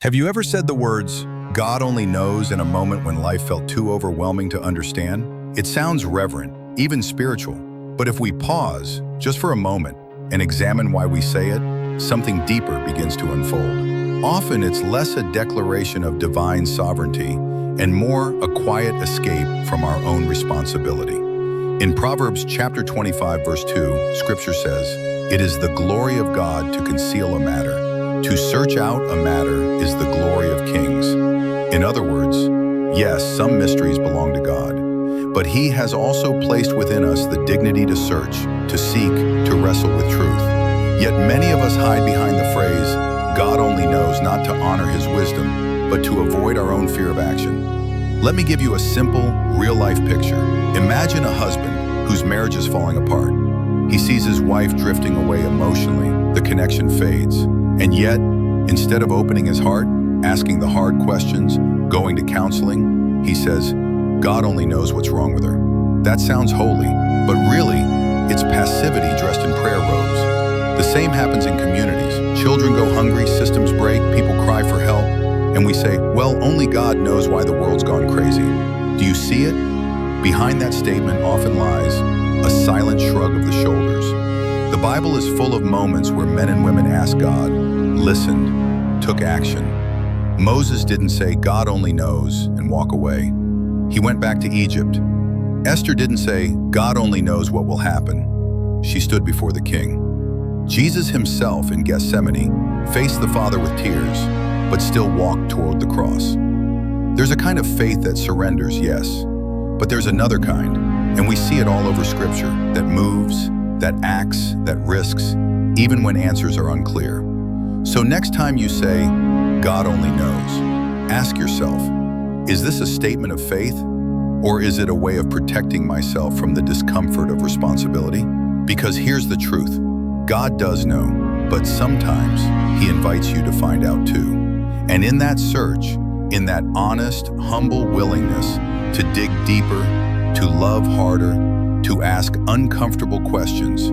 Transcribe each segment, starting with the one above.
Have you ever said the words, "God only knows," in a moment when life felt too overwhelming to understand? It sounds reverent, even spiritual. But if we pause, just for a moment, and examine why we say it, something deeper begins to unfold. Often it's less a declaration of divine sovereignty and more a quiet escape from our own responsibility. In Proverbs chapter 25, verse 2, Scripture says, "It is the glory of God to conceal a matter. To search out a matter is the glory of kings." In other words, yes, some mysteries belong to God, but He has also placed within us the dignity to search, to seek, to wrestle with truth. Yet many of us hide behind the phrase, "God only knows," not to honor His wisdom, but to avoid our own fear of action. Let me give you a simple, real-life picture. Imagine a husband whose marriage is falling apart. He sees his wife drifting away emotionally. The connection fades. And yet, instead of opening his heart, asking the hard questions, going to counseling, he says, "God only knows what's wrong with her." That sounds holy, but really, it's passivity dressed in prayer robes. The same happens in communities. Children go hungry, systems break, people cry for help, and we say, "Well, only God knows why the world's gone crazy." Do you see it? Behind that statement often lies a silent shrug of the shoulders. The Bible is full of moments where men and women asked God, listened, took action. Moses didn't say, "God only knows," and walk away. He went back to Egypt. Esther didn't say, "God only knows what will happen." She stood before the king. Jesus himself in Gethsemane faced the Father with tears, but still walked toward the cross. There's a kind of faith that surrenders, yes, but there's another kind, and we see it all over Scripture, that moves, that acts, that risks, even when answers are unclear. So next time you say, "God only knows," ask yourself, is this a statement of faith, or is it a way of protecting myself from the discomfort of responsibility? Because here's the truth, God does know, but sometimes He invites you to find out too. And in that search, in that honest, humble willingness to dig deeper, to love harder, to ask uncomfortable questions,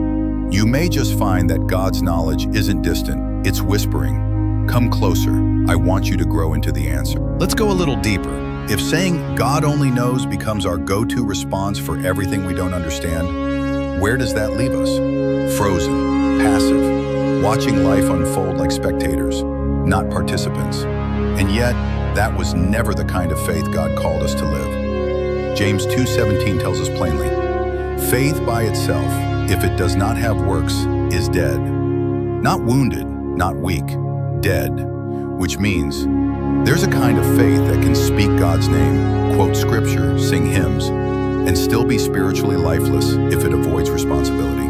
you may just find that God's knowledge isn't distant, it's whispering, "Come closer, I want you to grow into the answer." Let's go a little deeper. If saying God only knows becomes our go-to response for everything we don't understand, where does that leave us? Frozen, passive, watching life unfold like spectators, not participants. And yet, that was never the kind of faith God called us to live. James 2:17 tells us plainly, "Faith by itself, if it does not have works, is dead." Not wounded, not weak, dead. Which means there's a kind of faith that can speak God's name, quote Scripture, sing hymns, and still be spiritually lifeless if it avoids responsibility.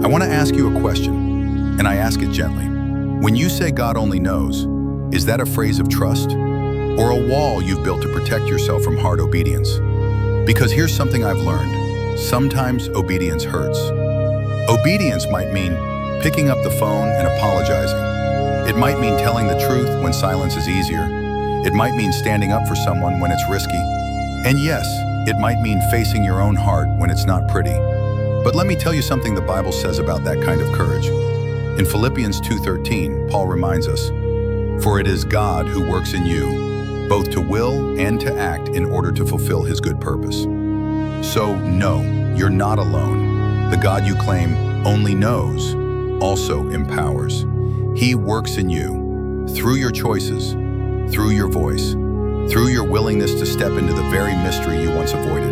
I want to ask you a question, and I ask it gently. When you say God only knows, is that a phrase of trust, or a wall you've built to protect yourself from hard obedience? Because here's something I've learned. Sometimes obedience hurts. Obedience might mean picking up the phone and apologizing. It might mean telling the truth when silence is easier. It might mean standing up for someone when it's risky. And yes, it might mean facing your own heart when it's not pretty. But let me tell you something the Bible says about that kind of courage. In Philippians 2:13, Paul reminds us, "For it is God who works in you, both to will and to act in order to fulfill His good purpose." So, no, you're not alone. The God you claim only knows also empowers. He works in you, through your choices, through your voice, through your willingness to step into the very mystery you once avoided.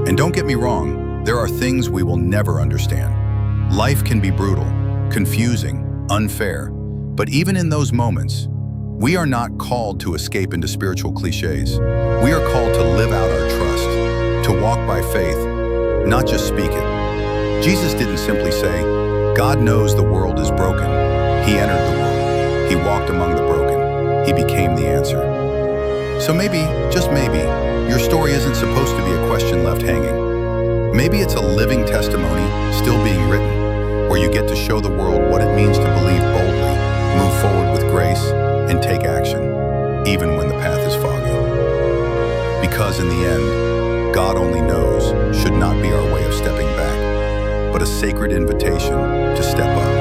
And don't get me wrong, there are things we will never understand. Life can be brutal, confusing, unfair, but even in those moments, we are not called to escape into spiritual cliches. We are called to live out our trust, to walk by faith, not just speak it. Jesus didn't simply say, "God knows the world is broken." He entered the world. He walked among the broken. He became the answer. So maybe, just maybe, your story isn't supposed to be a question left hanging. Maybe it's a living testimony still being written, where you get to show the world what it means to believe boldly, move forward with grace, and take action, even when the path is foggy. Because in the end, God only knows should not be our way of stepping back, but a sacred invitation to step up.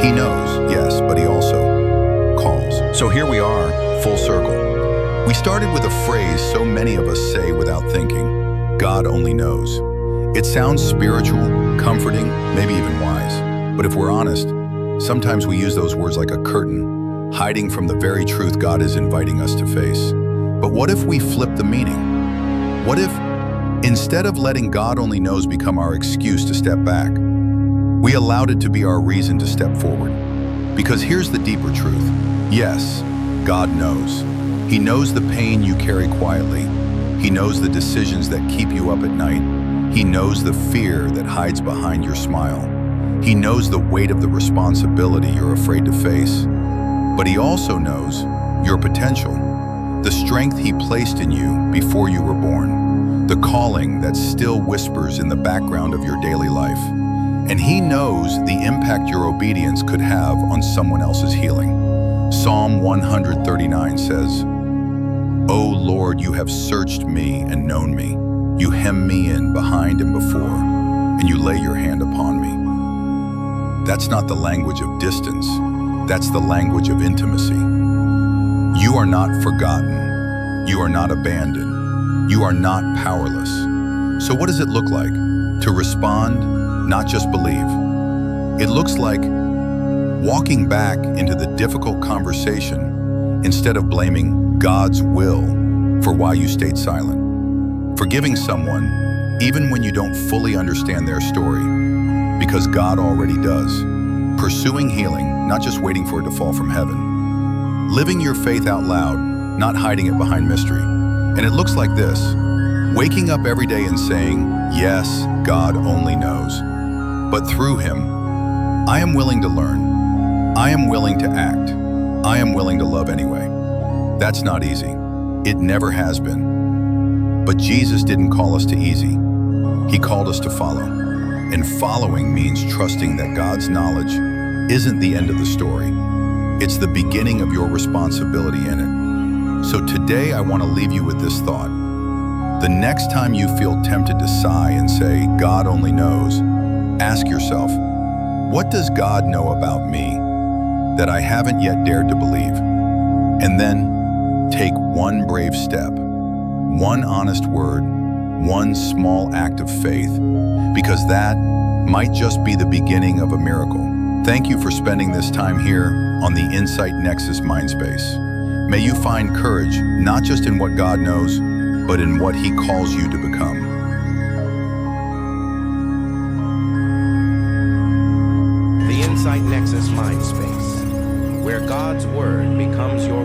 He knows, yes, but He also calls. So here we are, full circle. We started with a phrase so many of us say without thinking, God only knows. It sounds spiritual, comforting, maybe even wise. But if we're honest, sometimes we use those words like a curtain, hiding from the very truth God is inviting us to face. But what if we flip the meaning? What if, instead of letting God only knows become our excuse to step back, we allowed it to be our reason to step forward? Because here's the deeper truth. Yes, God knows. He knows the pain you carry quietly. He knows the decisions that keep you up at night. He knows the fear that hides behind your smile. He knows the weight of the responsibility you're afraid to face. But He also knows your potential, the strength He placed in you before you were born, the calling that still whispers in the background of your daily life. And He knows the impact your obedience could have on someone else's healing. Psalm 139 says, "O Lord, you have searched me and known me. You hem me in behind and before, and you lay your hand upon me." That's not the language of distance. That's the language of intimacy. You are not forgotten. You are not abandoned. You are not powerless. So what does it look like to respond, not just believe? It looks like walking back into the difficult conversation instead of blaming God's will for why you stayed silent. Forgiving someone even when you don't fully understand their story, because God already does. Pursuing healing, not just waiting for it to fall from heaven. Living your faith out loud, not hiding it behind mystery. And it looks like this: waking up every day and saying, yes, God only knows. But through Him, I am willing to learn. I am willing to act. I am willing to love anyway. That's not easy. It never has been. But Jesus didn't call us to easy. He called us to follow. And following means trusting that God's knowledge isn't the end of the story. It's the beginning of your responsibility in it. So today I want to leave you with this thought. The next time you feel tempted to sigh and say, God only knows, ask yourself, what does God know about me that I haven't yet dared to believe? And then take one brave step, one honest word, one small act of faith, because that might just be the beginning of a miracle. Thank you for spending this time here on the Insight Nexus Mindspace. May you find courage, not just in what God knows, but in what He calls you to become. The Insight Nexus Mindspace, where God's Word becomes your